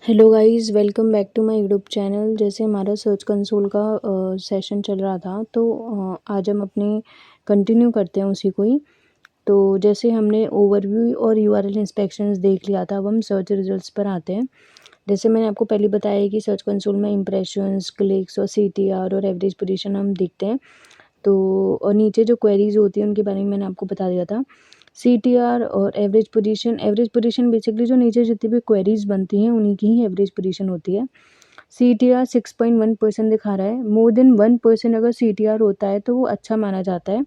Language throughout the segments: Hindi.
Hello guys, welcome back to my YouTube channel. जैसे हमारा सर्च कंसोल का सेशन चल रहा था, तो आज हम अपने कंटिन्यू करते हैं उसी को ही। तो जैसे हमने ओवरव्यू और यूआरएल इंस्पेक्शंस देख लिया था, अब हम सर्च रिजल्ट्स पर आते हैं। जैसे मैंने आपको पहले बताया कि सर्च कंसोल में इंप्रेशंस, क्लिक्स और सीटीआर और एवरेज पोजीशन हम देखते हैं। तो और नीचे जो क्वेरीज होती हैं उनके बारे में मैंने आपको बता दिया था। सीटीआर और एवरेज पोजीशन बेसिकली जो नीचे जितनी भी क्वेरीज बनती हैं उन्हीं की ही एवरेज पोजीशन होती है। सीटीआर 6.1% दिखा रहा है। मोर देन 1% अगर सीटीआर होता है तो वो अच्छा माना जाता है।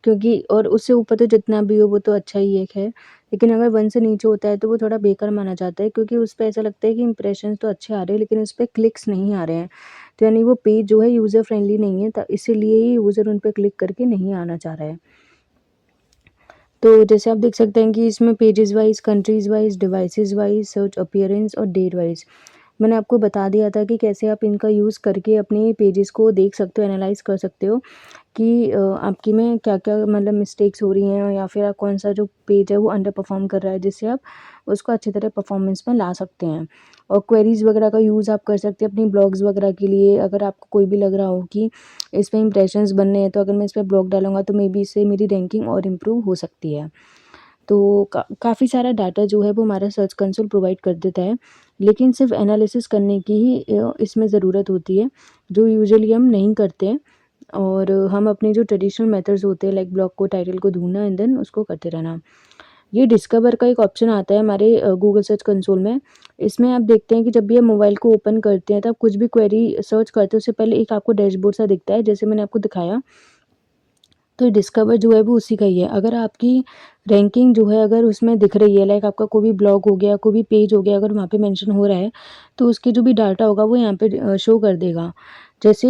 क्योंकि और उससे ऊपर तो जितना भी हो वो तो अच्छा ही एक है, लेकिन अगर 1 से नीचे होता है तो वो थोड़ा बेकार माना जाता है, क्योंकि उस पे ऐसा लगता है कि इंप्रेशंस तो अच्छे आ रहे हैं लेकिन उस पे क्लिक्स नहीं आ रहे हैं। तो यानी वो पेज जो है यूज़र फ्रेंडली नहीं है, इसीलिए ही यूज़र उन पे क्लिक करके नहीं आना चाह रहा है। तो जैसे आप देख सकते हैं कि इसमें pages wise, countries wise, devices wise, search appearance और डेट वाइज मैंने आपको बता दिया था कि कैसे आप इनका यूज़ करके अपने पेजेस को देख सकते हो, एनालाइज कर सकते हो कि आपकी में क्या-क्या मतलब मिस्टेक्स हो रही हैं, या फिर आप कौन-सा जो पेज है वो अंडर परफ़ॉर्म कर रहा है, जिससे आप उसको अच्छी तरह परफ़ॉर्मेंस में ला सकते हैं। और क्वेरीज़ वगैरह का यूज़ आप कर सकते हैं अपनी ब्लॉग्स वगैरह के लिए। अगर आपको कोई भी लग रहा हो कि इस पे इंप्रेशंस बनने हैं, तो अगर मैं इस पे ब्लॉग डालूँगा तो मे बी इससे मेरी रैंकिंग और इम्प्रूव हो सकती है। तो काफ़ी सारा डाटा जो है वो हमारा सर्च कंसोल प्रोवाइड कर देता है, लेकिन सिर्फ एनालिसिस करने की ही इसमें ज़रूरत होती है, जो यूजुअली हम नहीं करते हैं। और हम अपने जो ट्रेडिशनल मेथड्स होते हैं, लाइक ब्लॉग को, टाइटल को ढूंढना एंड देन उसको करते रहना। ये डिस्कवर का एक ऑप्शन आता है हमारे गूगल सर्च कंसोल में। इसमें आप देखते हैं कि जब भी आप मोबाइल को ओपन करते हैं, तब कुछ भी क्वेरी सर्च करते हैं उससे पहले एक आपको डैशबोर्ड सा दिखता है, जैसे मैंने आपको दिखाया। तो डिस्कवर जो है वो उसी का ही है। अगर आपकी रैंकिंग जो है अगर उसमें दिख रही है, लाइक आपका कोई भी ब्लॉग हो गया, कोई भी पेज हो गया, अगर वहाँ पे मेंशन हो रहा है, तो उसकी जो भी डाटा होगा वो यहाँ पे शो कर देगा। जैसे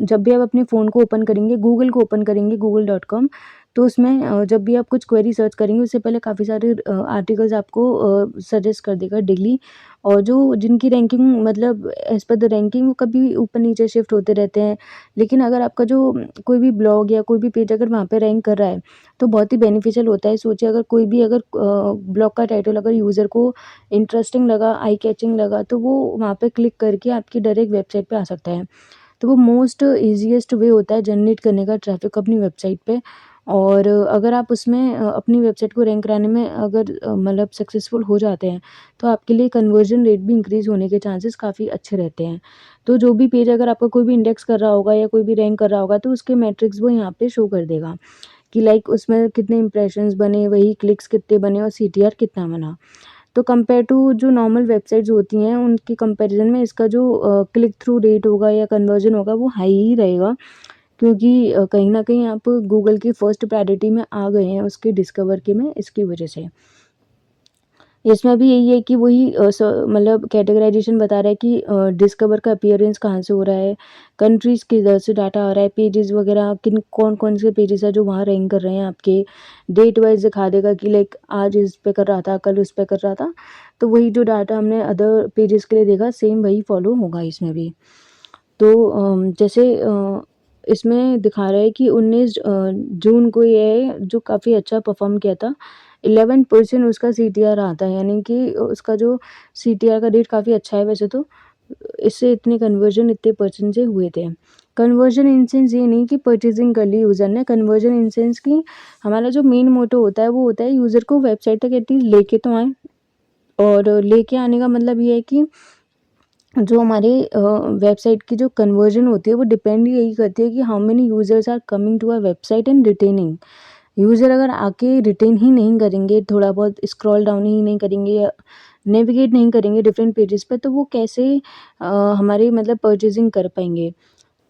जब भी आप अपने फ़ोन को ओपन करेंगे, गूगल को ओपन करेंगे, google.com, तो उसमें जब भी आप कुछ क्वेरी सर्च करेंगे उससे पहले काफ़ी सारे आर्टिकल्स आपको सजेस्ट कर देगा डेली। और जो जिनकी रैंकिंग मतलब एज़ पर द रैंकिंग वो कभी ऊपर नीचे शिफ्ट होते रहते हैं। लेकिन अगर आपका जो कोई भी ब्लॉग या कोई भी पेज अगर वहाँ पे रैंक कर रहा है, तो बहुत ही बेनिफिशियल होता है। सोचिए अगर कोई भी अगर ब्लॉग का टाइटल अगर यूज़र को इंटरेस्टिंग लगा, आई कैचिंग लगा, तो वो वहाँ पे क्लिक करके आपकी डायरेक्ट वेबसाइट पे आ सकता है। तो वो मोस्ट ईज़ीएस्ट वे होता है जनरेट करने का ट्रैफ़िक अपनी वेबसाइट पे। और अगर आप उसमें अपनी वेबसाइट को रैंक कराने में अगर मतलब सक्सेसफुल हो जाते हैं, तो आपके लिए कन्वर्जन रेट भी इंक्रीज़ होने के चांसेस काफ़ी अच्छे रहते हैं। तो जो भी पेज अगर आपका कोई भी इंडेक्स कर रहा होगा या कोई भी रैंक कर रहा होगा, तो उसके मैट्रिक्स वो यहाँ पे शो कर देगा कि लाइक उसमें कितने इंप्रेशंस बने, वही क्लिक्स कितने बने और सीटीआर कितना बना। तो कंपेयर टू जो नॉर्मल वेबसाइट्स होती हैं, उनके कंपैरिज़न में इसका जो क्लिक थ्रू रेट होगा या कन्वर्जन होगा वो हाई ही रहेगा, क्योंकि कहीं न कहीं आप गूगल की फर्स्ट प्रायोरिटी में आ गए हैं उसके डिस्कवर के में, इसकी वजह से। इसमें भी यही है कि वही मतलब कैटेगराइजेशन बता रहा है कि डिस्कवर का अपीयरेंस कहाँ से हो रहा है, कंट्रीज़ किधर से डाटा आ रहा है, पेजेस वगैरह किन कौन-कौन से पेजेस हैं जो वहाँ रैंक कर रहे हैं आपके। डेट वाइज़ दिखा देगा कि लाइक आज इस पे कर रहा था, कल उस पे कर रहा था। तो वही जो डाटा हमने अदर पेजेस के लिए देखा, सेम वही फॉलो होगा इसमें भी। तो जैसे इसमें दिखा रहा है कि 19 जून को ये है जो काफ़ी अच्छा परफ़ॉर्म किया था। 11% उसका सीटीआर आता है, यानी कि उसका जो सीटीआर का रेट काफ़ी अच्छा है वैसे तो। इससे इतने कन्वर्जन इतने परसेंट से हुए थे। कन्वर्जन इन सेंस ये नहीं कि परचेज़िंग कर ली यूज़र ने, कन्वर्जन इन सेंस कि हमारा जो मेन मोटो होता है वो होता है यूज़र को वेबसाइट तक एटलीस्ट लेके तो आएँ। और लेके आने का मतलब ये है कि जो हमारे वेबसाइट की जो कन्वर्जन होती है वो डिपेंड यही करती है कि how many users are coming to our website and retaining. User अगर आके रिटेन ही नहीं करेंगे, थोड़ा बहुत स्क्रॉल डाउन ही नहीं करेंगे या नेविगेट नहीं करेंगे डिफरेंट पेजेस पे, तो वो कैसे हमारे मतलब परचेजिंग कर पाएंगे।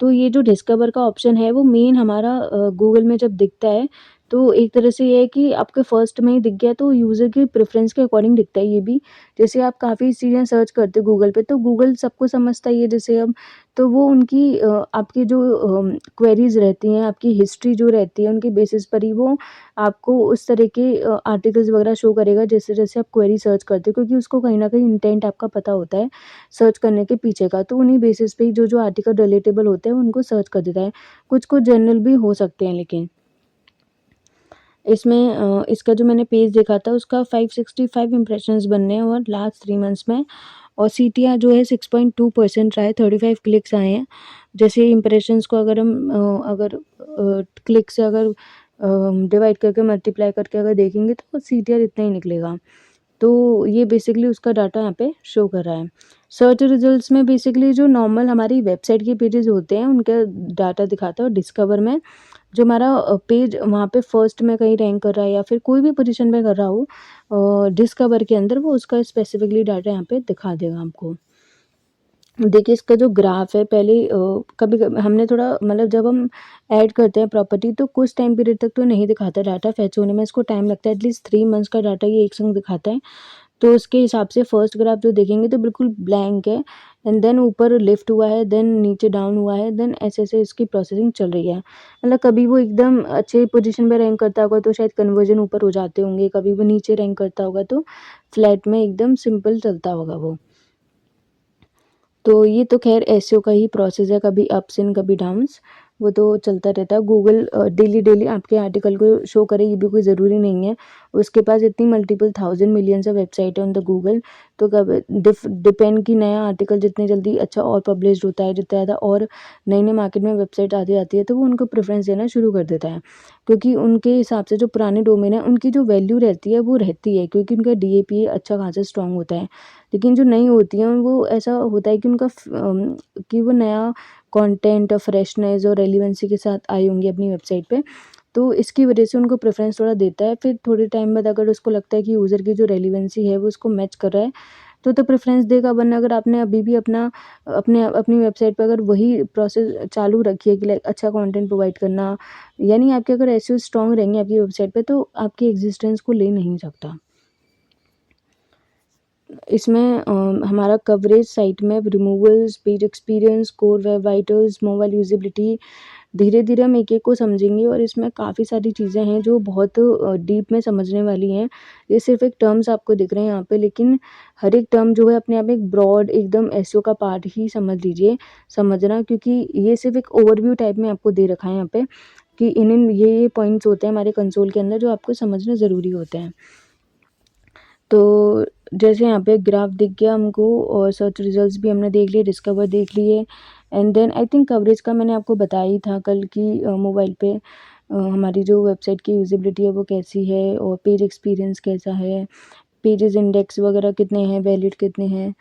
तो ये जो डिस्कवर का ऑप्शन है वो मेन हमारा गूगल में जब दिखता है, तो एक तरह से ये है कि आपके फर्स्ट में ही दिख गया तो यूज़र की प्रेफ़रेंस के अकॉर्डिंग दिखता है ये भी। जैसे आप काफ़ी चीज़ें सर्च करते हो गूगल पे, तो गूगल सबको समझता ही है जैसे अब, तो वो उनकी आपकी जो क्वेरीज़ रहती हैं, आपकी हिस्ट्री जो रहती है, उनके बेसिस पर ही वो आपको उस तरह के आर्टिकल्स वगैरह शो करेगा जैसे-जैसे आप क्वेरी सर्च करते हो, क्योंकि उसको कहीं न कहीं इंटेंट आपका पता होता है सर्च करने के पीछे का। तो उन्हीं बेसिस पे ही जो-जो आर्टिकल रिलेटेबल होते हैं उनको सर्च कर देता है। कुछ-कुछ जनरल भी हो सकते हैं लेकिन। इसमें इसका जो मैंने पेज देखा था उसका 565 इम्प्रेशंस बनने हैं और लास्ट 3 मंथ्स में, और सीटीआर जो है 6.2% रहा है, 35 क्लिक्स आए हैं। जैसे इम्प्रेशंस को अगर हम अगर क्लिक से अगर डिवाइड करके मल्टीप्लाई करके अगर देखेंगे तो सीटीआर इतना ही निकलेगा। तो ये बेसिकली उसका डाटा यहाँ पे शो कर रहा है। सर्च रिजल्ट्स में बेसिकली जो नॉर्मल हमारी वेबसाइट के पेजेस होते हैं उनका डाटा दिखाता है, और डिस्कवर में जो हमारा पेज वहाँ पे फर्स्ट में कहीं रैंक कर रहा है या फिर कोई भी पोजीशन पे कर रहा हो डिस्कवर के अंदर, वो उसका स्पेसिफिकली डाटा यहाँ पे दिखा देगा आपको। देखिए इसका जो ग्राफ है पहले कभी हमने थोड़ा मतलब जब हम ऐड करते हैं प्रॉपर्टी तो कुछ टाइम पीरियड तक तो नहीं दिखाता डाटा फेच होने में, इसको टाइम लगता है, एटलीस्ट 3 मंथ्स का डाटा ये एक संग दिखाता है। तो उसके हिसाब से फर्स्ट ग्राफ जो देखेंगे तो बिल्कुल ब्लैंक है, एंड देन ऊपर लिफ्ट हुआ है, देन नीचे डाउन हुआ है, देन ऐसे-ऐसे इसकी प्रोसेसिंग चल रही है। मतलब कभी वो एकदम अच्छे पोज़ीशन पे रैंक करता होगा तो शायद कन्वर्जन ऊपर हो जाते होंगे, कभी वो नीचे रैंक करता होगा तो फ्लैट में एकदम सिंपल चलता होगा वो। तो ये तो ख़ैर एसईओ का ही प्रोसेस है, कभी अप्स एंड कभी डाउन्स, वो तो चलता रहता है। गूगल डेली आपके आर्टिकल को शो करे ये भी कोई ज़रूरी नहीं है। उसके पास इतनी multiple thousand millions of website है ऑन द गूगल, तो कब डिपेंड कि नया आर्टिकल जितनी जल्दी अच्छा और पब्लिश्ड होता है, जितना ज़्यादा और नई-नई मार्केट में वेबसाइट आती जाती है, तो वो उनको प्रेफ़रेंस देना शुरू कर देता है। क्योंकि उनके हिसाब से जो पुराने डोमेन है, उनकी जो वैल्यू रहती है, वो रहती है क्योंकि उनका डीएपीए अच्छा खासा स्ट्रॉन्ग होता है। लेकिन जो नई होती हैं वो ऐसा होता है कि उनका कि वो नया कंटेंट और फ्रेशनेस और रेलेवेंसी के साथ आई होंगी अपनी वेबसाइट पे, तो इसकी वजह से उनको प्रेफ़रेंस थोड़ा देता है। फिर थोड़े टाइम बाद अगर उसको लगता है कि यूज़र की जो रेलेवेंसी है वो उसको मैच कर रहा है, तो प्रेफ़रेंस देगा, वरना अगर आपने अभी भी अपनी वेबसाइट पे अगर वही प्रोसेस चालू रखी है कि लाइक अच्छा कंटेंट प्रोवाइड करना, यानी आपके अगर एसईओ स्ट्रॉन्ग रहेंगे आपकी वेबसाइट पे तो आपकी एक्जिस्टेंस को ले नहीं सकता। इसमें हमारा coverage, site map, removals, page experience, core web vitals, mobile usability, धीरे-धीरे हम एक-एक को समझेंगे और इसमें काफ़ी सारी चीज़ें हैं जो बहुत डीप में समझने वाली हैं। ये सिर्फ़ एक टर्म्स आपको दिख रहे हैं यहाँ पे, लेकिन हर एक टर्म जो है अपने आप में एक ब्रॉड एकदम एसईओ का पार्ट ही समझ लीजिए, समझना, क्योंकि ये सिर्फ़ एक ओवरव्यू टाइप में आपको दे रखा है यहाँ पे कि इन ये पॉइंट्स होते हैं हमारे कंसोल के अंदर जो आपको समझने ज़रूरी होते हैं। तो जैसे यहाँ पे ग्राफ दिख गया हमको और सर्च रिजल्ट्स भी हमने देख लिए, डिस्कवर देख लिए, and then I think coverage का मैंने आपको बताया ही था कल की मोबाइल पे हमारी जो वेबसाइट की यूज़ेबिलिटी है वो कैसी है और पेज एक्सपीरियंस कैसा है, पेजेस इंडेक्स वगैरह कितने हैं, वैलिड कितने हैं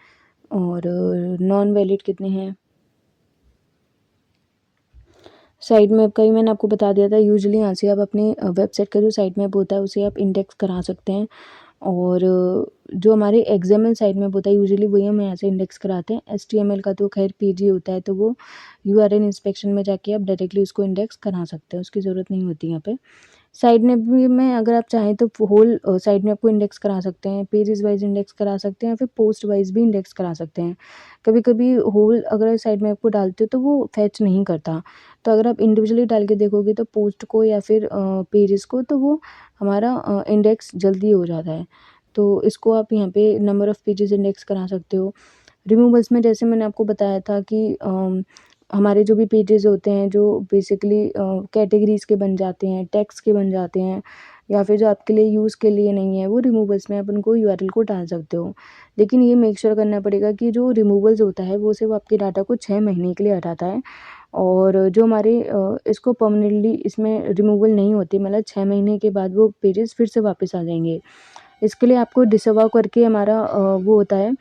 और नॉन वैलिड कितने हैं। साइट मैप का भी मैंने आपको बता दिया था। यूजुअली यहाँ से आप अपने वेबसाइट का जो साइट मैप होता है उसे आप इंडेक्स करा सकते हैं, और जो हमारे एक्सएमएल साइट मैप होता है यूजुअली वही हम यहाँ से इंडेक्स कराते हैं। एचटीएमएल का तो खैर पेज ही होता है, तो वो यूआरएल इंस्पेक्शन में जाके आप डायरेक्टली उसको इंडेक्स करा सकते हैं, उसकी ज़रूरत नहीं होती यहाँ पे। साइड मैप भी में अगर आप चाहें तो होल साइड मैप को इंडेक्स करा सकते हैं, पेजेस वाइज़ इंडेक्स करा सकते हैं या फिर पोस्ट वाइज़ भी इंडेक्स करा सकते हैं। कभी-कभी होल अगर साइड मैप को डालते हो तो वो फेच नहीं करता। तो अगर आप इंडिविजुअली डाल के देखोगे तो पोस्ट को या फिर पेजेस को, तो वो हमारा इंडेक्स जल्दी हो जाता है। तो इसको आप यहाँ पे नंबर ऑफ़ पेजेस इंडेक्स करा सकते हो। रिमूवल्स में जैसे मैंने आपको बताया था कि हमारे जो भी पेजेस होते हैं जो बेसिकली कैटेगरीज़ के बन जाते हैं, टेक्स्ट के बन जाते हैं या फिर जो आपके लिए यूज़ के लिए नहीं है, वो रिमूवल्स में आप उनको यूआरएल को डाल सकते हो। लेकिन ये मेक श्योर करना पड़ेगा कि जो रिमूवल्स होता है वो सिर्फ़ आपके डाटा को 6 महीने के लिए हटाता है, और जो हमारे इसको परमानेंटली इसमें रिमूवल नहीं होती, मतलब 6 महीने के बाद वो पेजेस फिर से वापस आ जाएँगे। इसके लिए आपको डिसअवॉव करके हमारा वो होता है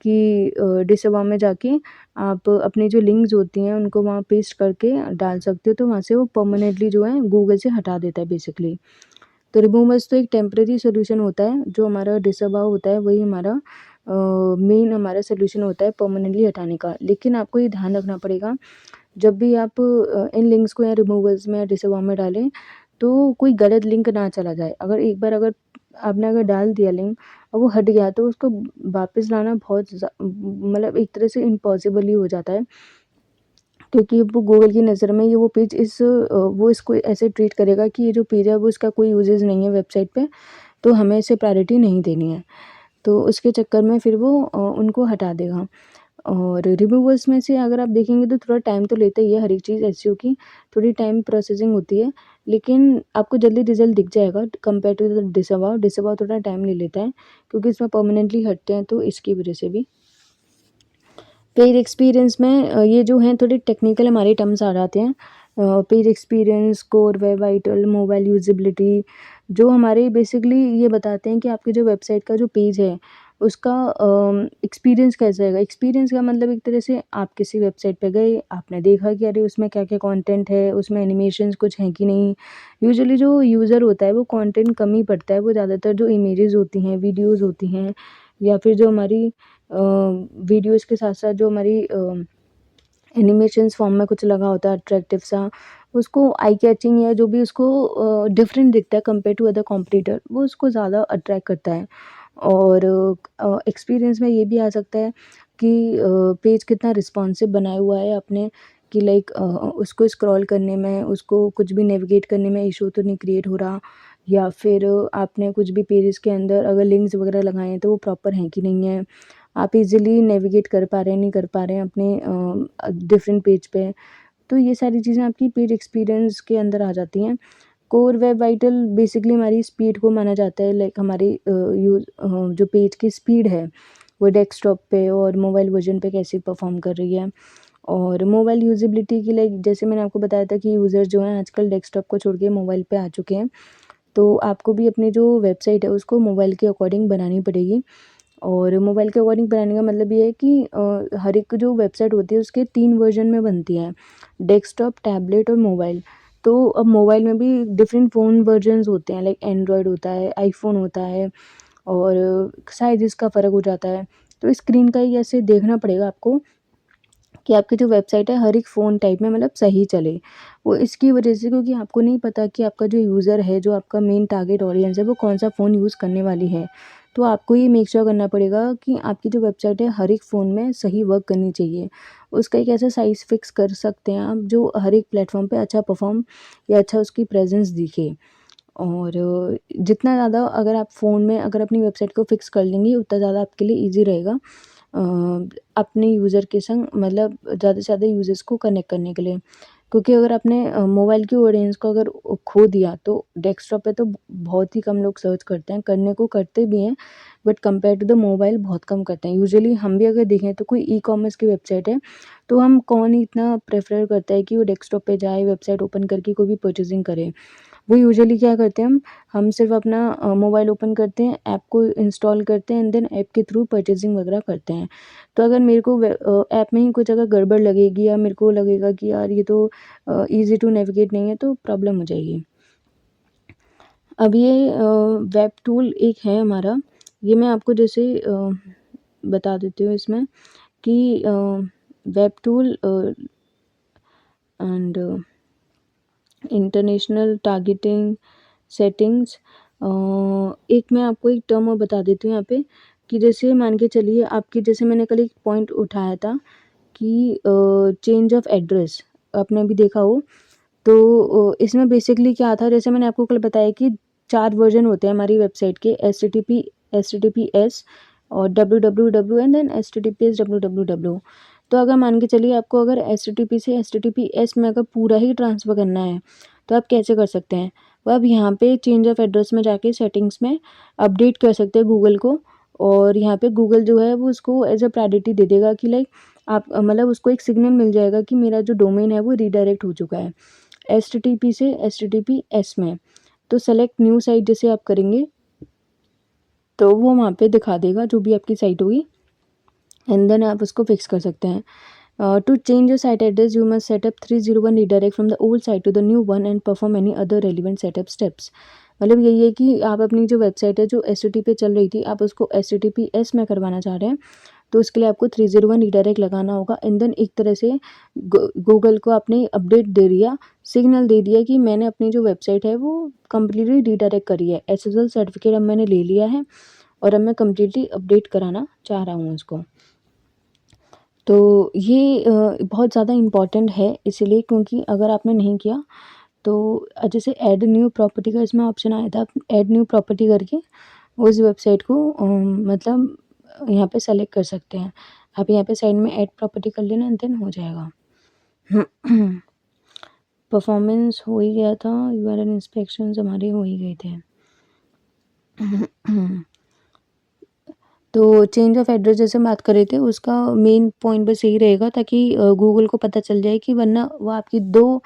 कि डिसअवॉव में जाके आप अपनी जो लिंक्स होती हैं उनको वहाँ पेस्ट करके डाल सकते हो, तो वहाँ से वो परमानेंटली जो है गूगल से हटा देता है बेसिकली। तो रिमूवर्स तो एक टेम्परेरी सॉल्यूशन होता है, जो हमारा डिसअवॉव होता है वही हमारा मेन हमारा सॉल्यूशन होता है परमानेंटली हटाने का। लेकिन आपको ये ध्यान रखना पड़ेगा, जब भी आप इन लिंक्स को या रिमूवल्स में या डिसअवॉव में डालें, तो कोई गलत लिंक ना चला जाए। अगर एक बार अगर आपने अगर डाल दिया लिंक और वो हट गया तो उसको वापस लाना बहुत मतलब एक तरह से इम्पॉसिबल ही हो जाता है, क्योंकि वो गूगल की नज़र में ये वो पेज वो इसको ऐसे ट्रीट करेगा कि ये जो पेज है वो इसका कोई यूजेस नहीं है वेबसाइट पे, तो हमें इसे प्रायोरिटी नहीं देनी है। तो उसके चक्कर में फिर वो उनको हटा देगा। और रिव्यूअर्स में से अगर आप देखेंगे तो थोड़ा टाइम तो लेता ही है, हर एक चीज़ एसईओ की थोड़ी टाइम प्रोसेसिंग होती है, लेकिन आपको जल्दी रिज़ल्ट दिख जाएगा कंपेयर टू द डिसअवॉव। डिसअवॉव थोड़ा टाइम ले लेता है क्योंकि इसमें परमानेंटली हटते हैं, तो इसकी वजह से भी। पेज एक्सपीरियंस में ये जो हैं थोड़े टेक्निकल हमारे टर्म्स आ जाते हैं। Page experience, core web vital, mobile usability, जो हमारे बेसिकली ये बताते हैं कि आपकी जो वेबसाइट का जो पेज है उसका एक्सपीरियंस कैसा रहेगा। एक्सपीरियंस का मतलब एक तरह से आप किसी वेबसाइट पे गए, आपने देखा कि अरे उसमें क्या क्या कंटेंट है, उसमें एनिमेशंस कुछ हैं कि नहीं। यूजुअली जो यूज़र होता है वो कंटेंट कम ही पढ़ता है, वो ज़्यादातर जो इमेजेस होती हैं, वीडियोज़ होती हैं, या फिर जो हमारी वीडियोज़ के साथ साथ जो हमारी एनिमेशंस फॉर्म में कुछ लगा होता है अट्रैक्टिव सा, उसको आई कैचिंग या जो भी उसको डिफरेंट दिखता है कंपेयर टू अदर कॉम्पिटिटर, वो उसको ज़्यादा अट्रैक्ट करता है। और एक्सपीरियंस में ये भी आ सकता है कि पेज कितना रिस्पॉन्सिव बनाया हुआ है आपने, कि लाइक उसको स्क्रॉल करने में, उसको कुछ भी नेविगेट करने में इशू तो नहीं क्रिएट हो रहा, या फिर आपने कुछ भी पेजेस के अंदर अगर लिंक्स वगैरह लगाए हैं तो वो प्रॉपर हैं कि नहीं है, आप इजीली नेविगेट कर पा रहे हैं नहीं कर पा रहे हैं अपने डिफरेंट पेज पे। तो ये सारी चीज़ें आपकी पेज एक्सपीरियंस के अंदर आ जाती हैं। कोर वेब वाइटल बेसिकली हमारी स्पीड को माना जाता है, लाइक हमारी जो पेज की स्पीड है वो डेस्कटॉप पे और मोबाइल वर्जन पे कैसे परफॉर्म कर रही है। और मोबाइल यूजिबिलिटी की, लाइक जैसे मैंने आपको बताया था कि यूज़र जो हैं आजकल डेस्कटॉप को छोड़ के मोबाइल पे आ चुके हैं, तो आपको भी अपनी जो वेबसाइट है उसको मोबाइल के अकॉर्डिंग बनानी पड़ेगी। और मोबाइल के अकॉर्डिंग बनाने का मतलब ये है कि हर एक जो वेबसाइट होती है उसके 3 वर्ज़न में बनती है, डेस्कटॉप, टैबलेट और मोबाइल। तो अब मोबाइल में भी डिफरेंट फ़ोन वर्जन्स होते हैं, लाइक एंड्रॉयड होता है, आईफ़ोन होता है, और साइज़ का फ़र्क हो जाता है। तो स्क्रीन का ही ऐसे देखना पड़ेगा आपको कि आपकी जो वेबसाइट है हर एक फ़ोन टाइप में मतलब सही चले। वो इसकी वजह से क्योंकि आपको नहीं पता कि आपका जो यूज़र है, जो आपका मेन टारगेट ऑडियंस है, वो कौन-सा फ़ोन यूज़ करने वाली है। तो आपको ये मेक श्योर करना पड़ेगा कि आपकी जो वेबसाइट है हर एक फ़ोन में सही वर्क करनी चाहिए। उसका एक ऐसा साइज़ फ़िक्स कर सकते हैं आप जो हर एक प्लेटफ़ॉर्म पे अच्छा परफ़ॉर्म या अच्छा उसकी प्रेज़ेंस दिखे। और जितना ज़्यादा अगर आप फ़ोन में अगर अपनी वेबसाइट को फ़िक्स कर लेंगी उतना ज़्यादा आपके लिए ईज़ी रहेगा अ, अपने यूज़र के संग, मतलब ज़्यादा से ज़्यादा यूज़र्स को कनेक्ट करने के लिए। क्योंकि अगर आपने मोबाइल की ऑडियंस को अगर खो दिया तो डेस्कटॉप पे तो बहुत ही कम लोग सर्च करते हैं, करने को करते भी हैं, but compare to the mobile बहुत कम करते हैं। यूजुअली हम भी अगर देखें तो कोई ई-कॉमर्स की वेबसाइट है, तो हम कौन ही इतना प्रेफ़र करता है कि वो डेस्कटॉप पे जाए, वेबसाइट ओपन करके कोई भी परचेज़िंग करे। वो यूजुअली क्या करते हैं, हम सिर्फ़ अपना मोबाइल ओपन करते हैं, ऐप को इंस्टॉल करते हैं एंड देन ऐप के थ्रू परचेज़िंग वगैरह करते हैं। तो अगर मेरे को ऐप में ही कुछ अगर गड़बड़ लगेगी या मेरे को लगेगा कि यार ये तो ईज़ी टू नेविगेट नहीं है, तो प्रॉब्लम हो जाएगी। अब ये वेब टूल एक है हमारा, ये मैं आपको जैसे बता देती हूँ इसमें कि web tool and international targeting settings. एक मैं आपको एक टर्म और बता देती हूँ यहाँ पे, कि जैसे मान के चलिए आपकी, जैसे मैंने कल एक पॉइंट उठाया था कि चेंज ऑफ एड्रेस आपने अभी देखा हो, तो इसमें बेसिकली क्या था, जैसे मैंने आपको कल बताया कि 4 वर्ज़न होते हैं हमारी वेबसाइट के, एचटीटीपीएस और डब्ल्यूडब्ल्यूडब्ल्यू एंड देन एचटीटीपीएस डब्ल्यूडब्ल्यूडब्ल्यू। तो अगर मान के चलिए आपको अगर एचटीटीपी से एचटीटीपीएस में अगर पूरा ही ट्रांसफ़र करना है, तो आप कैसे कर सकते हैं? वो आप यहाँ पे चेंज ऑफ एड्रेस में जाके सेटिंग्स में अपडेट कर सकते हैं गूगल को, और यहाँ पे गूगल जो है वो उसको एज़ अ प्रायोरिटी दे देगा कि लाइक आप मतलब उसको एक सिग्नल मिल जाएगा कि मेरा जो डोमेन है वो रीडायरेक्ट हो चुका है एचटीटीपी से एचटीटीपीएस में। तो सेलेक्ट न्यू साइट जैसे आप करेंगे तो वो वहाँ पे दिखा देगा जो भी आपकी साइट होगी, एंड देन आप उसको फिक्स कर सकते हैं। To change your site address you must setup 301 redirect from the old site to the new one and perform any other relevant setup steps. मतलब यही है कि आप अपनी जो वेबसाइट है जो एचटीटीपी पे चल रही थी, आप उसको एचटीटीपीएस में करवाना चाह रहे हैं, तो उसके लिए आपको 301 रीडायरेक्ट लगाना होगा, एंड देन एक तरह से गूगल को आपने अपडेट दे दिया, सिग्नल दे दिया कि मैंने अपनी जो वेबसाइट है वो कम्प्लीटली रीडायरेक्ट करी है, एसएसएल सर्टिफिकेट अब मैंने ले लिया है और अब मैं कम्प्लीटली अपडेट कराना चाह रहा हूँ उसको। तो ये बहुत ज़्यादा इम्पॉर्टेंट है इसीलिए, क्योंकि अगर आपने नहीं किया तो जैसे ऐड न्यू प्रॉपर्टी का इसमें ऑप्शन आया था, आप ऐड न्यू प्रॉपर्टी करके उस वेबसाइट को मतलब यहाँ पे सेलेक्ट कर सकते हैं। आप यहाँ पे साइड में ऐड प्रॉपर्टी कर लेना, देन हो जाएगा। परफॉर्मेंस हो ही गया था, यूआरएल इंस्पेक्शंस हमारे हो ही गए थे। तो चेंज ऑफ एड्रेस जैसे हम बात कर रहे थे, उसका मेन पॉइंट बस यही रहेगा ताकि गूगल को पता चल जाए कि, वरना वो आपकी 2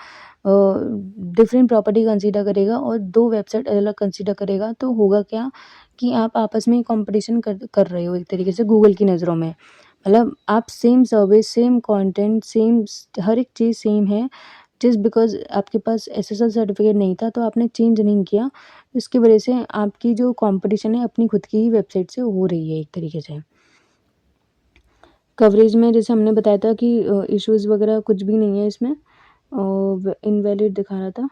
डिफरेंट प्रॉपर्टी कंसीडर करेगा और 2 वेबसाइट अलग कंसीडर करेगा। तो होगा क्या कि आप आपस में कॉम्पिटिशन कर रहे हो एक तरीके से गूगल की नज़रों में। मतलब आप same service, same content, same हर एक चीज़ सेम है, जस्ट बिकॉज़ आपके पास एसएसएल सर्टिफिकेट नहीं था तो आपने चेंज नहीं किया। इसकी वजह से आपकी जो कंपटीशन है अपनी खुद की ही वेबसाइट से हो रही है एक तरीके से। कवरेज में जैसे हमने बताया था कि इश्यूज़ वगैरह कुछ भी नहीं है इसमें, इनवैलिड दिखा रहा था,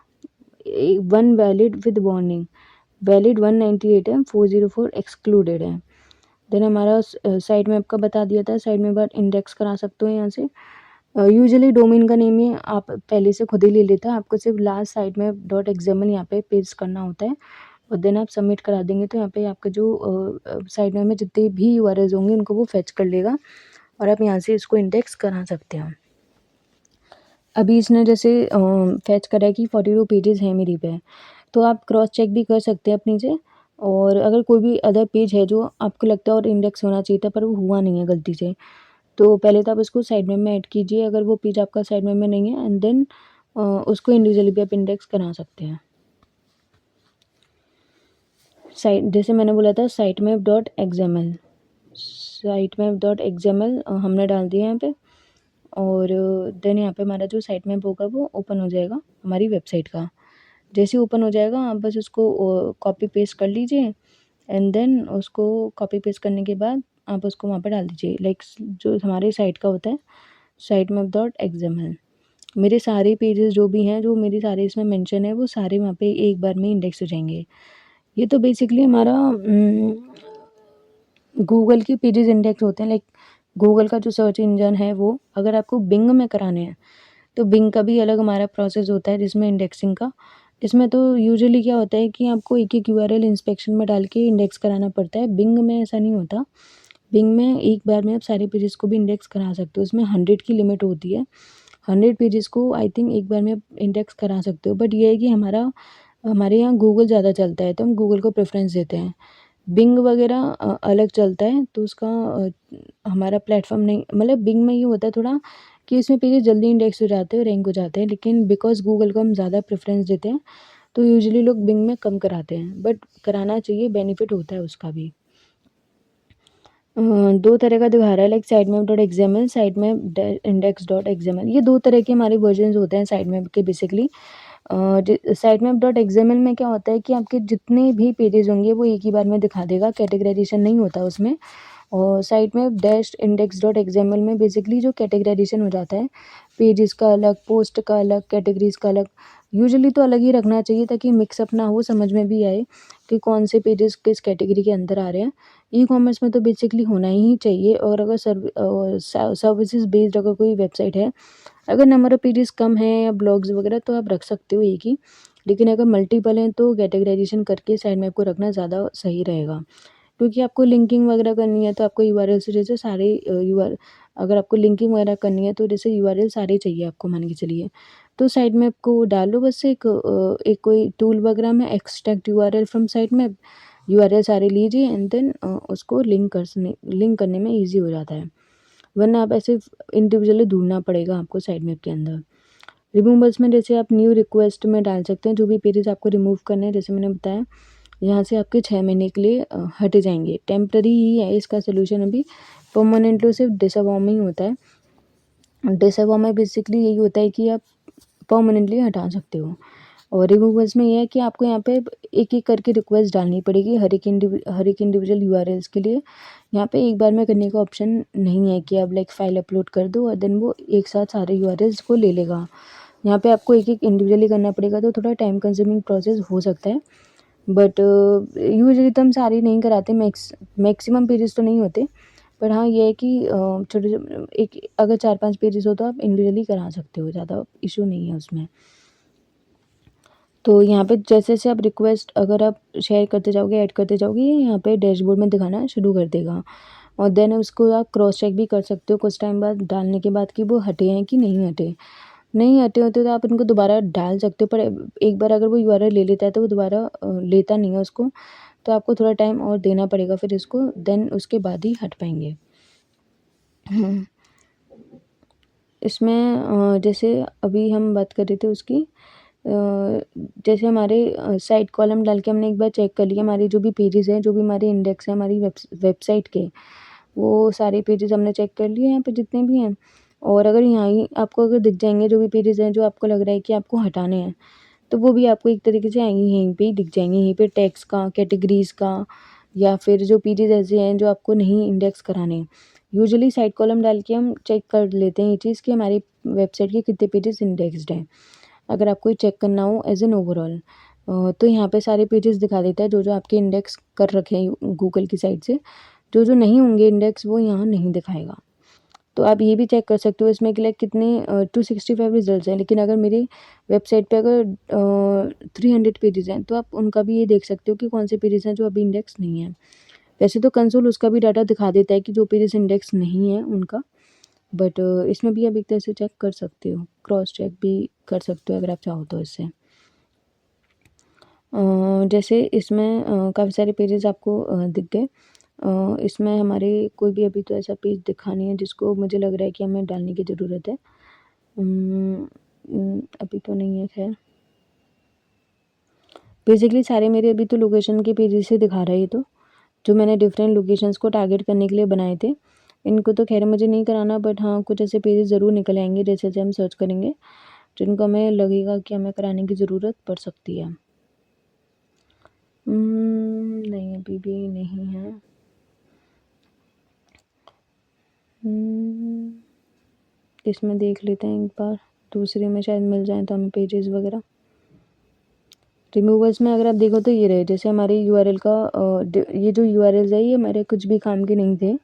1 वैलिड विद वार्निंग, वैलिड 198 है, 404 एक्सक्लूडेड है। देन हमारा साइट मैप का बता दिया था, साइट मैप आप इंडेक्स करा सकते हो यहाँ से। यूजुअली डोमेन का नेम ये आप पहले से खुद ही ले लेता है, आपको सिर्फ last site map dot XML यहाँ पे पेस्ट करना होता है और देन आप सबमिट करा देंगे तो यहाँ पे आपका जो साइट मैप में जितने भी यूआरएल्स होंगे उनको वो फेच कर लेगा और आप यहाँ से इसको इंडेक्स करा सकते हो। अभी इसने जैसे फेच करा है कि 42 पेजेस हैं मेरी पे, तो आप क्रॉस चेक भी कर सकते हैं अपनी से। और अगर कोई भी अदर पेज है जो आपको लगता है और इंडेक्स होना चाहिए था पर वो हुआ नहीं है गलती से, तो पहले तो आप उसको साइड मैप में ऐड कीजिए अगर वो पेज आपका साइड मैप में नहीं है, एंड देन उसको इंडिविजुअली भी आप इंडेक्स करा सकते हैं। साइट जैसे मैंने बोला था site map dot XML, site map dot XML हमने डाल दिया यहाँ पे और देन यहाँ पे हमारा जो साइट मैप होगा वो ओपन हो जाएगा हमारी वेबसाइट का। जैसे ही ओपन हो जाएगा आप बस उसको कॉपी पेस्ट कर लीजिए एंड देन उसको कॉपी पेस्ट करने के बाद आप उसको वहाँ पे डाल दीजिए, लाइक जो हमारे साइट का होता है साइट मैप डॉट एक्सएमएल। मेरे सारे पेजेस जो भी हैं, जो मेरे सारे इसमें मेंशन है, वो सारे वहाँ पे एक बार में इंडेक्स हो जाएंगे। ये तो बेसिकली हमारा गूगल के पेजेस इंडेक्स होते हैं, लाइक गूगल का जो सर्च इंजन है वो। अगर आपको बिंग में कराने हैं तो बिंग का भी अलग हमारा प्रोसेस होता है जिसमें इंडेक्सिंग का। इसमें तो यूजुअली क्या होता है कि आपको एक यूआरएल इंस्पेक्शन में डाल के इंडेक्स कराना पड़ता है, बिंग में ऐसा नहीं होता। बिंग में एक बार में आप सारे पेजेस को भी इंडेक्स करा सकते हो, उसमें 100 की लिमिट होती है, 100 पेजेस को आई थिंक एक बार में आप इंडेक्स करा सकते हो। बट ये है कि हमारे यहाँ गूगल ज़्यादा चलता है तो हम गूगल को प्रेफरेंस देते हैं। बिंग वगैरह अलग चलता है तो उसका हमारा प्लेटफॉर्म नहीं, मतलब बिंग में ये होता है थोड़ा कि इसमें पेजेस जल्दी इंडेक्स हो जाते हैं, रैंक हो जाते हैं, लेकिन बिकॉज गूगल को हम ज़्यादा प्रेफरेंस देते हैं तो यूजुअली लोग बिंग में कम कराते हैं, बट कराना चाहिए, बेनिफिट होता है उसका भी। 2 तरह का दिखा रहा है, like site map dot XML, site map index dot XML, ये 2 तरह के हमारे वर्जन्स होते हैं साइट मैप के basically. Site map dot XML में क्या होता है कि आपके जितने भी पेजेस होंगे वो एक ही बार में दिखा देगा, कैटेगराइजेशन नहीं होता उसमें। और site map dash index dot XML में बेसिकली जो कैटेगराइजेशन हो जाता है, पेजेस का अलग, पोस्ट का अलग, कैटेगरीज का अलग। यूजुअली तो अलग ही रखना चाहिए ताकि मिक्सअप ना हो, समझ में भी आए कि कौन से पेजेस किस कैटेगरी के अंदर आ रहे हैं। ई कॉमर्स में तो बेसिकली होना ही चाहिए। और अगर सर्विसेज बेस्ड अगर कोई वेबसाइट है, अगर नंबर ऑफ पेजेस कम है या ब्लॉग्स वगैरह तो आप रख सकते हो एक ही, लेकिन अगर मल्टीपल हैं तो कैटेगराइजेशन करके साइड मैप को रखना ज़्यादा सही रहेगा। क्योंकि आपको लिंकिंग वगैरह करनी है तो आपको यूआरएल से जैसे सारे अगर आपको लिंकिंग वगैरह करनी है तो जैसे यूआरएल सारे चाहिए आपको, मान के चलिए। तो साइट मैप को डालो बस एक कोई टूल वगैरह में, extract URL from site map, URL सारे लीजिए एंड देन उसको लिंक करने में ईजी हो जाता है, वरना आप ऐसे इंडिविजुअली ढूंढना पड़ेगा आपको साइट मैप के अंदर। रिमूवल्स में जैसे आप न्यू रिक्वेस्ट में डाल सकते हैं जो भी पेजेस आपको रिमूव करने हैं, जैसे मैंने बताया यहाँ से आपके 6 महीने के लिए हट जाएंगे। टेम्पररी ही है इसका सोल्यूशन, अभी परमानेंटली सिर्फ डिसअवॉर्म ही होता है। डिसअवॉर्म में बेसिकली यही होता है कि आप परमानेंटली हटा सकते हो। और रिमूवल्स में ये है कि आपको यहाँ पे एक एक करके रिक्वेस्ट डालनी पड़ेगी हर एक इंडिविजुअल यूआरएल्स के लिए। यहाँ पे एक बार में करने का ऑप्शन नहीं है कि आप लाइक फाइल अपलोड कर दो और देन वो एक साथ सारे यूआरएल्स को ले लेगा। यहाँ पे आपको एक एक इंडिविजुअली करना पड़ेगा, तो थोड़ा टाइम कंज्यूमिंग प्रोसेस हो सकता है। बट यूजुअली तो हम सारे नहीं कराते, मैक्सिमम पेजेस तो नहीं होते। पर हाँ ये है कि छोटे एक अगर 4-5 पेजेस हो तो आप इंडिविजुअली करा सकते हो, ज़्यादा इशू नहीं है उसमें। तो यहाँ पे जैसे जैसे आप रिक्वेस्ट अगर आप शेयर करते जाओगे, ऐड करते जाओगे, ये यहाँ पे डैशबोर्ड में दिखाना शुरू कर देगा। और देन उसको आप क्रॉस चेक भी कर सकते हो कुछ टाइम बाद डालने के बाद कि वो हटे हैं कि नहीं हटे। नहीं हटे होते तो आप इनको दोबारा डाल सकते हो, पर एक बार अगर वो यूआरएल ले लेता है तो वो दोबारा लेता नहीं है उसको, तो आपको थोड़ा टाइम और देना पड़ेगा फिर इसको, देन उसके बाद ही हट पाएंगे। इसमें जैसे अभी हम बात कर रहे थे उसकी, जैसे हमारे साइड कॉलम डाल के हमने एक बार चेक कर लिया, हमारे जो भी पेजेस हैं, जो भी हमारे इंडेक्स हैं हमारी वेबसाइट के, वो सारे पेजेस हमने चेक कर लिए यहाँ पे जितने भी हैं। और अगर यहाँ ही आपको अगर दिख जाएंगे जो भी पेजेस हैं जो आपको लग रहा है कि आपको हटाने हैं, तो वो भी आपको एक तरीके से आएंगे, यहीं पे ही दिख जाएंगे, यहीं पे टैग्स का, कैटेगरीज का, या फिर जो पेजेस ऐसे हैं जो आपको नहीं इंडेक्स कराने। यूजुअली साइड कॉलम डाल के हम चेक कर लेते हैं ये चीज़ कि हमारी वेबसाइट के कितने पेजेस इंडेक्स्ड हैं। अगर आपको ये चेक करना हो एज एन ओवरऑल, तो यहाँ पे सारे पेजेस दिखा देता है जो जो आपके इंडेक्स कर रखे हैं गूगल की साइड से। जो जो नहीं होंगे इंडेक्स वो यहाँ नहीं दिखाएगा। तो आप ये भी चेक कर सकते हो इसमें कि लाइक कितने 265 रिजल्ट्स हैं, लेकिन अगर मेरी वेबसाइट पे अगर 300 पेजेस हैं तो आप उनका भी ये देख सकते हो कि कौन से पेजेस हैं जो अभी इंडेक्स नहीं है। वैसे तो कंसोल उसका भी डाटा दिखा देता है कि जो पेजेस इंडेक्स नहीं है उनका, बट इसमें भी आप एक तरह से चेक कर सकते हो, क्रॉस चेक भी कर सकते हो अगर आप चाहो तो इससे। जैसे इसमें काफ़ी सारे पेजेस आपको दिख गए। इसमें हमारे कोई भी अभी तो ऐसा पेज दिखा नहीं है जिसको मुझे लग रहा है कि हमें डालने की ज़रूरत है। अभी तो नहीं है खैर। बेसिकली सारे मेरे अभी तो लोकेशन के पेजेस ही दिखा रहा है ये तो, जो मैंने डिफरेंट लोकेशंस को टारगेट करने के लिए बनाए थे। इनको तो खैर मुझे नहीं कराना, बट हाँ कुछ ऐसे पेजेस ज़रूर निकल आएंगे जैसे जैसे हम सर्च करेंगे, जिनको हमें लगेगा कि हमें कराने की ज़रूरत पड़ सकती है। नहीं अभी भी नहीं है। इसमें देख लेते हैं एक बार, दूसरे में शायद मिल जाए तो हमें पेजेस वगैरह। रिमूवर्स में अगर आप देखो तो ये रहे, जैसे हमारे यूआरएल का ये जो यूआरएल्स है ये हमारे कुछ भी काम के नहीं थे।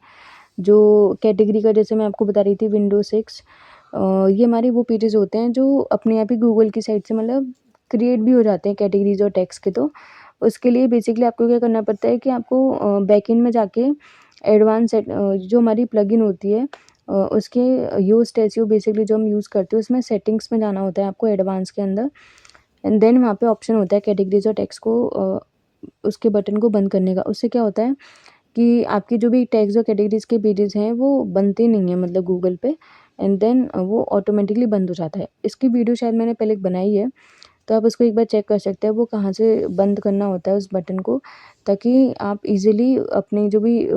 जो कैटेगरी का जैसे मैं आपको बता रही थी विंडो 6, ये हमारे वो पेजेस होते हैं जो अपने आप ही गूगल की साइट से मतलब क्रिएट भी हो जाते हैं कैटेगरीज और टैग्स के। तो उसके लिए बेसिकली आपको क्या करना पड़ता है कि आपको बैकएंड में जाके एडवांस जो हमारी प्लगइन होती है उसके यूज एसईओ बेसिकली जो हम यूज़ करते हैं उसमें सेटिंग्स में जाना होता है आपको एडवांस के अंदर, एंड देन वहाँ पे ऑप्शन होता है कैटेगरीज और टैग्स को उसके बटन को बंद करने का। उससे क्या होता है कि आपकी जो भी टैग्स और कैटेगरीज के पेजेस हैं वो बनते नहीं हैं मतलब गूगल पे, एंड देन वो ऑटोमेटिकली बंद हो जाता है। इसकी वीडियो शायद मैंने पहले बनाई है, तो आप उसको एक बार चेक कर सकते हैं वो कहाँ से बंद करना होता है उस बटन को, ताकि आप इजीली अपने जो भी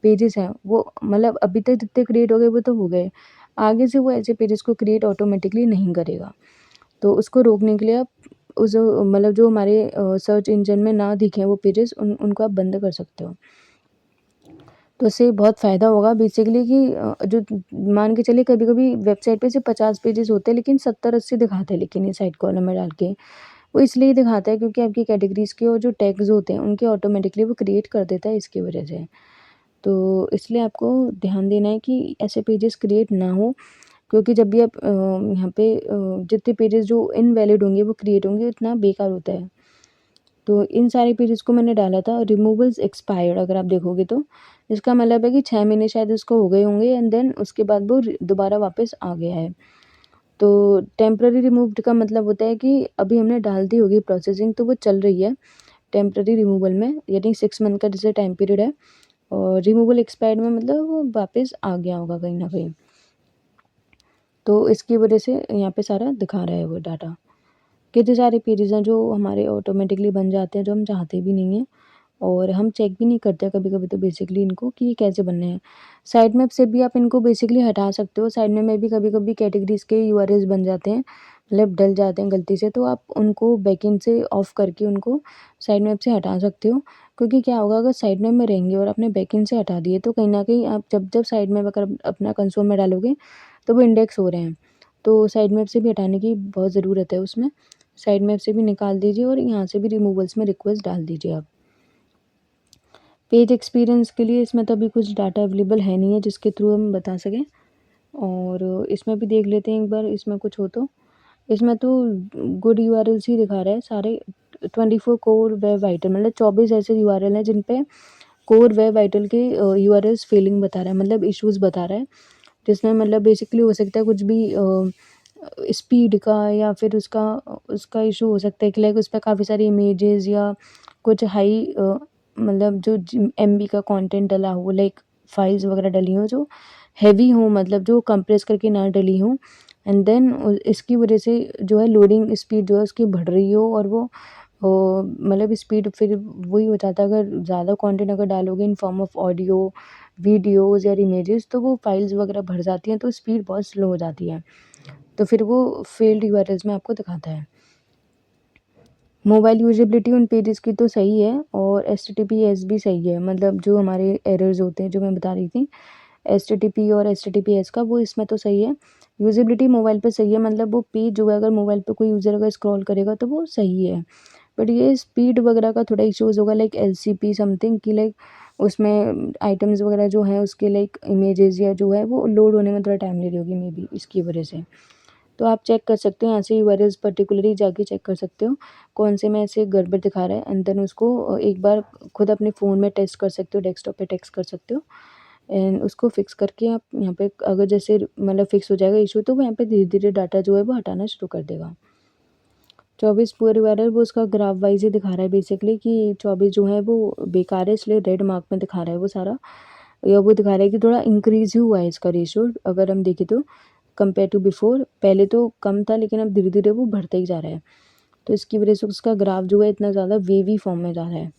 पेजेस हैं वो मतलब अभी तक जितने क्रिएट हो गए वो तो हो गए, आगे से वो ऐसे पेजेस को क्रिएट ऑटोमेटिकली नहीं करेगा। तो उसको रोकने के लिए आप उस मतलब जो हमारे सर्च इंजन में ना दिखें वो पेजेस उनको आप बंद कर सकते हो। तो इससे बहुत फ़ायदा होगा बेसिकली कि जो मान के चलिए कभी-कभी वेबसाइट पे सिर्फ 50 पेजेस होते हैं लेकिन 70-80 दिखाते हैं, लेकिन ये साइड कॉलम में डाल के। वो इसलिए दिखाता है क्योंकि आपकी कैटेगरीज़ के और जो टैग्स होते हैं उनके ऑटोमेटिकली वो क्रिएट कर देता है इसकी वजह से। तो इसलिए आपको ध्यान देना है कि ऐसे पेजेस क्रिएट ना हो, क्योंकि जब भी आप यहाँ पे जितने पेजेस जो इनवैलिड होंगे वो क्रिएट होंगे उतना बेकार होता है। तो इन सारे पेजेस को मैंने डाला था, रिमूवल्स एक्सपायर्ड अगर आप देखोगे तो, इसका मतलब है कि 6 महीने शायद उसको हो गए होंगे एंड देन उसके बाद वो दोबारा वापस आ गया है। तो टेम्पररी रिमूव्ड का मतलब होता है कि अभी हमने डाल दी होगी प्रोसेसिंग तो वो चल रही है टेम्पररी रिमूवल में, यानी 6 मंथ का जैसे टाइम पीरियड है, और रिमूवल एक्सपायर्ड में मतलब वो वापस आ गया होगा कहीं ना कहीं। तो इसकी वजह से यहाँ पे सारा दिखा रहा है वो डाटा। कितने सारे पेजेस हैं जो हमारे ऑटोमेटिकली बन जाते हैं जो हम चाहते भी नहीं हैं, और हम चेक भी नहीं करते कभी-कभी तो बेसिकली इनको कि ये कैसे बनने हैं। साइड मैप से भी आप इनको बेसिकली हटा सकते हो। साइड मैप में भी कभी-कभी कैटेगरीज़ के यूआरएल्स बन जाते हैं, मतलब डल जाते हैं गलती से, तो आप उनको बैकएंड से ऑफ करके उनको साइड मैप से हटा सकते हो। क्योंकि क्या होगा अगर साइड मैप में रहेंगे और आपने बैकएंड से हटा दिए तो कहीं न कहीं आप जब जब साइड मैप अगर अपना कंसोल में डालोगे तो वो इंडेक्स हो रहे हैं। तो साइड मैप से भी हटाने की बहुत ज़रूरत है उसमें। साइड मैप से भी निकाल दीजिए और यहाँ से भी रिमूवल्स में रिक्वेस्ट डाल दीजिए आप। पेज एक्सपीरियंस के लिए इसमें तो अभी कुछ डाटा अवेलेबल है नहीं है जिसके थ्रू हम बता सकें, और इसमें भी देख लेते हैं एक बार इसमें कुछ हो तो। इसमें तो गुड यूआरएल्स ही दिखा रहा है सारे, 24 कोर वेब वाइटल मतलब 24 ऐसे यूआरएल हैं जिन पे कोर वेब वाइटल के यूआरएल्स फेलिंग बता रहा है, मतलब इश्यूज़ बता रहा है, जिसमें मतलब बेसिकली हो सकता है कुछ भी स्पीड का या फिर उसका उसका इशू हो सकता है कि लाइक उस पे काफ़ी सारी इमेजेस या कुछ हाई मतलब जो एमबी का कंटेंट डला हो, लाइक फाइल्स वगैरह डली हों जो हैवी हो, मतलब जो कंप्रेस करके ना डली हो, एंड देन इसकी वजह से जो है लोडिंग स्पीड जो है उसकी बढ़ रही हो, और वो मतलब स्पीड फिर वही हो जाता है, अगर ज़्यादा कंटेंट अगर डालोगे in form of audio, videos या इमेजेस, तो वो फाइल्स वगैरह भर जाती हैं, तो स्पीड बहुत स्लो हो जाती है, तो फिर वो फेल्ड यूआरएल्स में आपको दिखाता है। मोबाइल यूजेबिलिटी उन पेजेस की तो सही है, और एचटीटीपीएस भी सही है, मतलब जो हमारे एरर्स होते हैं जो मैं बता रही थी एचटीटीपी और एचटीटीपीएस का, वो इसमें तो सही है। यूजेबिलिटी मोबाइल पे सही है, मतलब वो पेज जो है अगर मोबाइल पे कोई यूज़र अगर स्क्रॉल करेगा तो वो सही है, बट ये स्पीड वगैरह का थोड़ा इश्यूज़ होगा, लाइक एलसीपी समथिंग की, लाइक उसमें आइटम्स वगैरह जो हैं उसके लाइक इमेजेस या जो है वो लोड होने में थोड़ा टाइम ले रही होगी मे बी, इसकी वजह से। तो आप चेक कर सकते हो यहाँ से यूआरएल्स पर्टिकुलरली जाके चेक कर सकते हो कौन से में ऐसे गड़बड़ दिखा रहा है, एंड देन उसको एक बार खुद अपने फ़ोन में टेस्ट कर सकते हो, डेस्कटॉप पे टेस्ट कर सकते हो, एंड उसको फिक्स करके आप यहाँ पे अगर जैसे मतलब फिक्स हो जाएगा इशू, तो वो यहाँ पे धीरे-धीरे डाटा जो है वो हटाना शुरू कर देगा। 24 पुअर यूआरएल वो उसका ग्राफ वाइज़ ही दिखा रहा है बेसिकली कि 24 जो है वो बेकार है, इसलिए रेड मार्क में दिखा रहा है वो सारा, या वो दिखा रहा है कि थोड़ा इंक्रीज़ ही हुआ है इसका रेशियो, अगर हम देखें तो कंपेयर टू बिफोर, पहले तो कम था लेकिन अब धीरे-धीरे वो बढ़ता ही जा रहा है। तो इसकी वजह से उसका ग्राफ जो है इतना ज़्यादा वेवी फॉर्म में जा रहा है।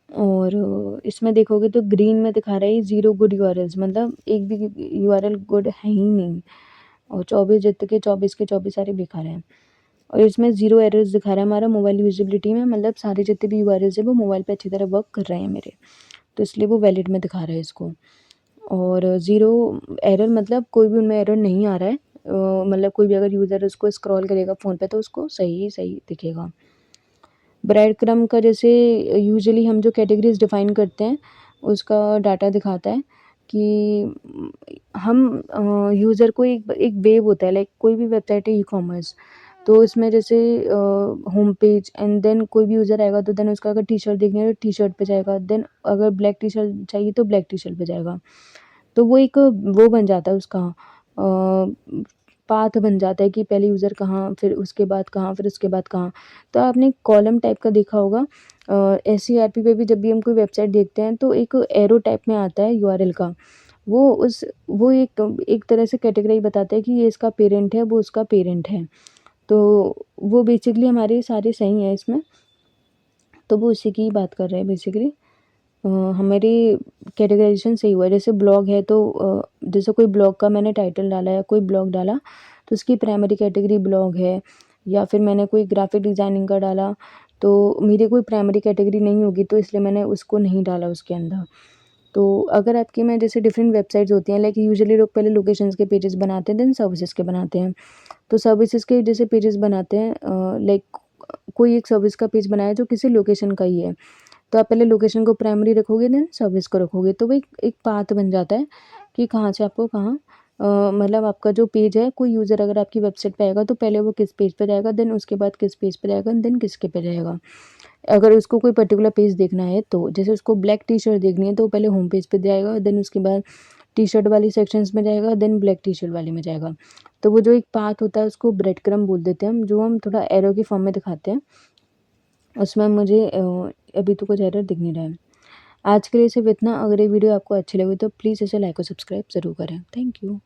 और इसमें देखोगे तो ग्रीन में दिखा रहा है 0 गुड यूआरएल्स, मतलब एक भी यूआरएल गुड है ही नहीं, और 24 जितने के 24 सारे बेकार हैं। और इसमें 0 एरर्स दिखा रहा है हमारा मोबाइल यूजेबिलिटी में, मतलब सारे जितने भी यूआरएल्स हैं वो मोबाइल पे अच्छी तरह वर्क कर रहे हैं मेरे, तो इसलिए वो वैलिड में दिखा रहा है इसको। और 0 एरर मतलब कोई भी उनमें एरर नहीं आ रहा है, मतलब कोई भी अगर यूज़र उसको स्क्रॉल करेगा फ़ोन पे तो उसको सही दिखेगा। ब्रेड क्रम्ब का जैसे यूजुअली हम जो कैटेगरीज़ डिफ़ाइन करते हैं, उसका डाटा दिखाता है कि हम यूज़र को एक एक वेब होता है, लाइक कोई भी वेबसाइट है ई-कॉमर्स, तो इसमें जैसे होम पेज, एंड देन कोई भी यूज़र आएगा तो देन उसका अगर टी-शर्ट देखनी है तो टी-शर्ट पे जाएगा, देन अगर ब्लैक टी-शर्ट चाहिए तो ब्लैक टी-शर्ट पे जाएगा। तो वो एक वो बन जाता है उसका पाथ बन जाता है कि पहले यूज़र कहाँ, फिर उसके बाद कहाँ, फिर उसके बाद कहाँ। तो आपने कॉलम टाइप का देखा होगा, एसईआरपी पे भी जब भी हम कोई वेबसाइट देखते हैं तो एक एरो टाइप में आता है यूआरएल का। वो एक तरह से कैटेगरी बताता है कि ये इसका पेरेंट है, वो उसका पेरेंट है। तो वो बेसिकली हमारे सारे सही हैं इसमें, तो वो उसी की ही बात कर रहे हैं बेसिकली। हमारी कैटेगराइजेशन सही हुआ है, जैसे ब्लॉग है तो जैसे कोई ब्लॉग का मैंने टाइटल डाला या कोई ब्लॉग डाला तो उसकी प्राइमरी कैटेगरी ब्लॉग है, या फिर मैंने कोई ग्राफिक डिज़ाइनिंग का डाला तो मेरी कोई प्राइमरी कैटेगरी नहीं होगी, तो इसलिए मैंने उसको नहीं डाला उसके अंदर। तो अगर आपकी में जैसे डिफरेंट वेबसाइट्स होती हैं, लाइक यूजुअली लोग पहले लोकेशंस के पेजेस बनाते हैं, देन सर्विसेज के बनाते हैं। तो सर्विसेज के जैसे पेजेस बनाते हैं, लाइक कोई एक सर्विस का पेज बनाया जो किसी लोकेशन का ही है, तो आप पहले लोकेशन को प्राइमरी रखोगे, देन सर्विस को रखोगे, तो वो एक पाथ बन जाता है कि कहाँ से आपको कहाँ मतलब आपका जो पेज है, कोई यूज़र अगर आपकी वेबसाइट पे आएगा तो पहले वो किस पेज पे जाएगा, देन उसके बाद किस पेज पे जाएगा, देन किसके पे जाएगा। अगर उसको कोई पर्टिकुलर पेज देखना है तो जैसे उसको ब्लैक टी-शर्ट देखनी है तो पहले होम पेज पे जाएगा, देन उसके बाद टी-शर्ट वाली सेक्शंस में जाएगा, देन ब्लैक टी-शर्ट वाले में जाएगा। तो वो जो एक पाथ होता है उसको ब्रेड क्रम्ब बोल देते हैं हम, जो हम थोड़ा एरो की फॉर्म में दिखाते हैं। उसमें मुझे अभी तो कुछ एरर दिख नहीं रहा है। आज के लिए सिर्फ इतना। अगर ये वीडियो आपको अच्छी लगी तो प्लीज़ इसे लाइक और सब्सक्राइब ज़रूर करें। Thank you.